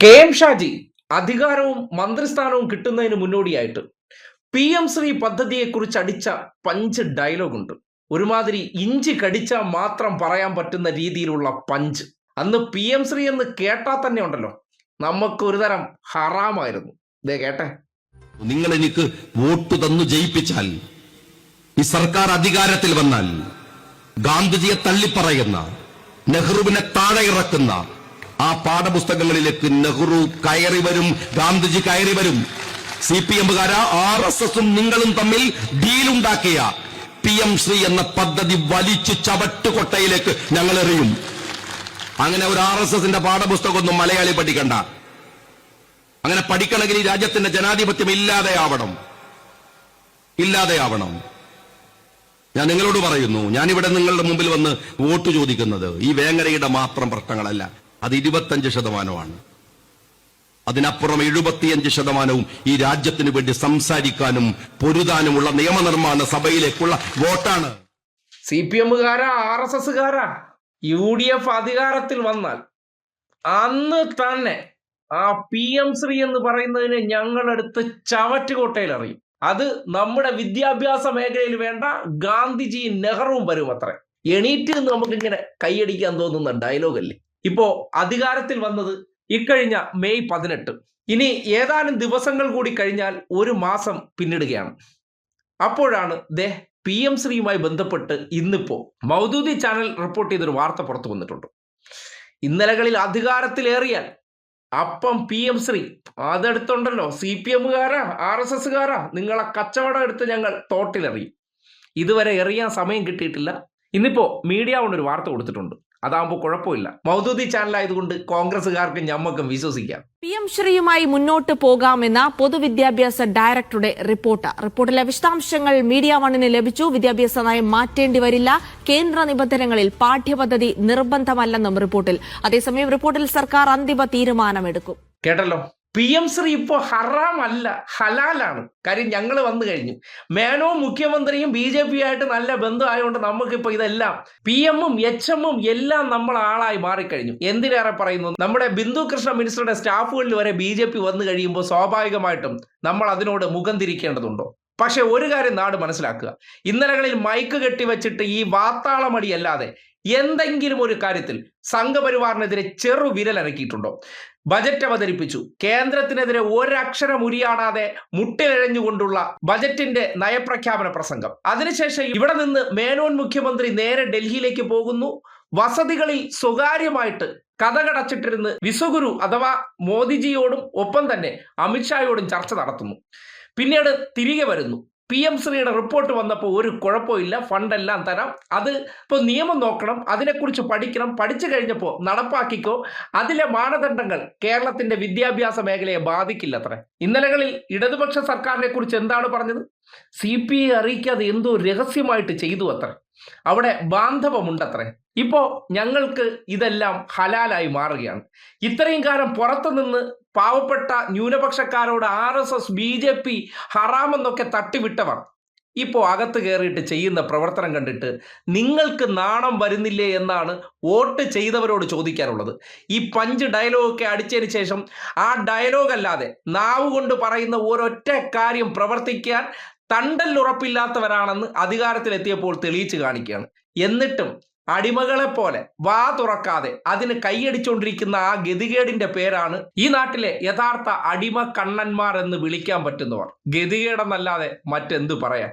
K M. Shaji അധികാരവും മന്ത്രിസ്ഥാനവും കിട്ടുന്നതിന് മുന്നോടിയായിട്ട് PM ശ്രീ പദ്ധതിയെക്കുറിച്ച് അടിച്ച പഞ്ച് ഡയലോഗുണ്ട്. ഒരുമാതിരി ഇഞ്ചി കടിച്ചാൽ മാത്രം പറയാൻ പറ്റുന്ന രീതിയിലുള്ള പഞ്ച്. അന്ന് PM ശ്രീ എന്ന് കേട്ടാൽ തന്നെ ഉണ്ടല്ലോ, നമുക്ക് ഒരു തരം ഹറാമായിരുന്നു. ഇതേ കേട്ടെ. നിങ്ങൾ എനിക്ക് വോട്ട് തന്നു ജയിപ്പിച്ചാൽ, ഈ സർക്കാർ അധികാരത്തിൽ വന്നാൽ ഗാന്ധിജിയെ തള്ളിപ്പറയുന്ന, നെഹ്റുവിനെ താഴെ ഇറക്കുന്ന ആ പാഠപുസ്തകങ്ങളിലേക്ക് നെഹ്റു കയറി വരും, ഗാന്ധിജി കയറി വരും. CPM-കാരാ RSS-ഉം നിങ്ങളും തമ്മിൽ ഡീലുണ്ടാക്കിയ PM ശ്രീ എന്ന പദ്ധതി വലിച്ചു ചവട്ടുകൊട്ടയിലേക്ക് ഞങ്ങൾ എറിയും. അങ്ങനെ ഒരു RSS-ന്റെ പാഠപുസ്തകമൊന്നും മലയാളി പഠിക്കണ്ട. അങ്ങനെ പഠിക്കണമെങ്കിൽ ഈ രാജ്യത്തിന്റെ ജനാധിപത്യം ഇല്ലാതെയാവണം. ഞാൻ നിങ്ങളോട് പറയുന്നു, ഞാനിവിടെ നിങ്ങളുടെ മുമ്പിൽ വന്ന് വോട്ട് ചോദിക്കുന്നത് ഈ വേങ്ങരയുടെ മാത്രം പ്രശ്നങ്ങളല്ല. അത് 25%. അതിനപ്പുറം 75% ഈ രാജ്യത്തിന് വേണ്ടി സംസാരിക്കാനും പൊരുതാനുമുള്ള നിയമനിർമ്മാണ സഭയിലേക്കുള്ള വോട്ടാണ്. CPM-കാരാ RSS-കാരാ UDF അധികാരത്തിൽ വന്നാൽ അന്ന് തന്നെ ആ PM ശ്രീ എന്ന് പറയുന്നതിന് ഞങ്ങളെടുത്ത് ചവറ്റുകൊട്ടയിൽ അറിയും. അത് നമ്മുടെ വിദ്യാഭ്യാസ മേഖലയിൽ വേണ്ട ഗാന്ധിജിയും നെഹ്റുവും വരും. അത്ര എണീറ്റ് നമുക്കിങ്ങനെ കൈയടിക്കാൻ തോന്നുന്ന ഡയലോഗല്ലേ. ഇപ്പോ അധികാരത്തിൽ വന്നത് ഇക്കഴിഞ്ഞ മെയ് 18. ഇനി ഏതാനും ദിവസങ്ങൾ കൂടി കഴിഞ്ഞാൽ ഒരു മാസം പിന്നിടുകയാണ്. അപ്പോഴാണ് PM ശ്രീയുമായി ബന്ധപ്പെട്ട് ഇന്നിപ്പോ മൗദൂദി ചാനൽ റിപ്പോർട്ട് ചെയ്തൊരു വാർത്ത പുറത്തു വന്നിട്ടുണ്ട്. ഇന്നലകളിൽ അധികാരത്തിലേറിയാൽ അപ്പം PM ശ്രീ അതെടുത്തുണ്ടല്ലോ, CPM-കാരാ RSS-കാരാ നിങ്ങളെ കച്ചവടം എടുത്ത് ഞങ്ങൾ തോട്ടിലെറിയും. ഇതുവരെ എറിയാൻ സമയം കിട്ടിയിട്ടില്ല. ഇന്നിപ്പോ മീഡിയ കൊണ്ട് ഒരു വാർത്ത കൊടുത്തിട്ടുണ്ട്. അതാകുമ്പോൾ കുഴപ്പമില്ല. മൗദൂദി ചാനലായതുകൊണ്ട് കോൺഗ്രസുകാർക്ക് ഞമ്മക്കും വിശ്വസിക്കാം. PM ശ്രീയുമായി മുന്നോട്ട് പോകാമെന്ന പൊതുവിദ്യാഭ്യാസ ഡയറക്ടറുടെ റിപ്പോർട്ടിലെ വിശദാംശങ്ങൾ മീഡിയ വണ്ണിന് ലഭിച്ചു. വിദ്യാഭ്യാസ നയം മാറ്റേണ്ടി വരില്ല, കേന്ദ്ര നിബന്ധനകളിൽ പാഠ്യപദ്ധതി നിർബന്ധമല്ലെന്നും റിപ്പോർട്ടിൽ. അതേസമയം റിപ്പോർട്ടിൽ സർക്കാർ അന്തിമ തീരുമാനമെടുക്കും. കേട്ടല്ലോ, PM ശ്രീ ഇപ്പോൾ ഹറാമല്ല, ഹലാലാണ്. കാര്യം ഞങ്ങൾ വന്നു കഴിഞ്ഞു. മേനോ മുഖ്യമന്ത്രിയും BJP ആയിട്ട് നല്ല ബന്ധമായതുകൊണ്ട് നമുക്കിപ്പോൾ ഇതെല്ലാം PM-ഉം HM-ഉം എല്ലാം നമ്മൾ ആളായി മാറിക്കഴിഞ്ഞു. എന്തിനേറെ പറയുന്നു, നമ്മുടെ ബിന്ദു കൃഷ്ണ മിനിസ്റ്ററുടെ സ്റ്റാഫുകളിൽ വരെ BJP വന്നു കഴിയുമ്പോൾ സ്വാഭാവികമായിട്ടും നമ്മൾ അതിനോട് മുഖം തിരിക്കേണ്ടതുണ്ടോ? പക്ഷെ ഒരു കാര്യം നാട് മനസ്സിലാക്കുക, ഇന്നലകളിൽ മൈക്ക് കെട്ടിവെച്ചിട്ട് ഈ വാത്താളമടിയല്ലാതെ എന്തെങ്കിലും ഒരു കാര്യത്തിൽ സംഘപരിവാറിനെതിരെ ചെറു വിരലനക്കിയിട്ടുണ്ടോ? ബജറ്റ് അവതരിപ്പിച്ചു, കേന്ദ്രത്തിനെതിരെ ഒരക്ഷരം ഉരിയാടാതെ മുട്ടിലിഴഞ്ഞുകൊണ്ടുള്ള ബജറ്റിന്റെ നയപ്രഖ്യാപന പ്രസംഗം. അതിനുശേഷം ഇവിടെ നിന്ന് മേനോൻ മുഖ്യമന്ത്രി നേരെ ഡൽഹിയിലേക്ക് പോകുന്നു. വസതികളിൽ സ്വകാര്യമായിട്ട് കഥകടച്ചിട്ടിരുന്ന് വിശ്വഗുരു അഥവാ മോദിജിയോടും ഒപ്പം തന്നെ അമിത്ഷായോടും ചർച്ച നടത്തുന്നു. പിന്നീട് തിരികെ വരുന്നു. PM ശ്രീയുടെ റിപ്പോർട്ട് വന്നപ്പോൾ ഒരു കുഴപ്പമില്ല, ഫണ്ടെല്ലാം തരാം, അത് ഇപ്പോൾ നിയമം നോക്കണം, അതിനെക്കുറിച്ച് പഠിക്കണം, പഠിച്ചു കഴിഞ്ഞപ്പോൾ നടപ്പാക്കിക്കോ, അതിലെ മാനദണ്ഡങ്ങൾ കേരളത്തിന്റെ വിദ്യാഭ്യാസ മേഖലയെ ബാധിക്കില്ലത്രേ. ഇന്നലകളിൽ ഇടതുപക്ഷ സർക്കാരിനെ കുറിച്ച് എന്താണ് പറഞ്ഞത്? CPI അറിയിക്കാതെ എന്തോ രഹസ്യമായിട്ട് ചെയ്തു അത്രേ. അവിടെ ബാന്ധവമുണ്ടത്രേ. ഇപ്പോ ഞങ്ങൾക്ക് ഇതെല്ലാം ഹലാലായി മാറുകയാണ്. ഇത്രയും കാലം പുറത്തുനിന്ന് പാവപ്പെട്ട ന്യൂനപക്ഷക്കാരോട് RSS BJP ഹറാമെന്നൊക്കെ തട്ടിവിട്ടവർ ഇപ്പോൾ അകത്ത് കയറിയിട്ട് ചെയ്യുന്ന പ്രവർത്തനം കണ്ടിട്ട് നിങ്ങൾക്ക് നാണം വരുന്നില്ലേ എന്നാണ് വോട്ട് ചെയ്തവരോട് ചോദിക്കാനുള്ളത്. ഈ പഞ്ച് ഡയലോഗൊക്കെ അടിച്ചതിന് ശേഷം ആ ഡയലോഗ് അല്ലാതെ നാവ് കൊണ്ട് പറയുന്ന ഒരൊറ്റ കാര്യം പ്രവർത്തിക്കാൻ തണ്ടല്ലുറപ്പില്ലാത്തവരാണെന്ന് അധികാരത്തിലെത്തിയപ്പോൾ തെളിയിച്ചു കാണിക്കുകയാണ്. എന്നിട്ടും അടിമകളെപ്പോലെ വാ തുറക്കാതെ അതിന് കൈയടിച്ചുകൊണ്ടിരിക്കുന്ന ആ ഗതികേടിന്റെ പേരാണ് ഈ നാട്ടിലെ യഥാർത്ഥ അടിമ കണ്ണന്മാർ എന്ന് വിളിക്കാൻ പറ്റുന്നവർ. ഗതികേടെന്നല്ലാതെ മറ്റെന്തു പറയാൻ?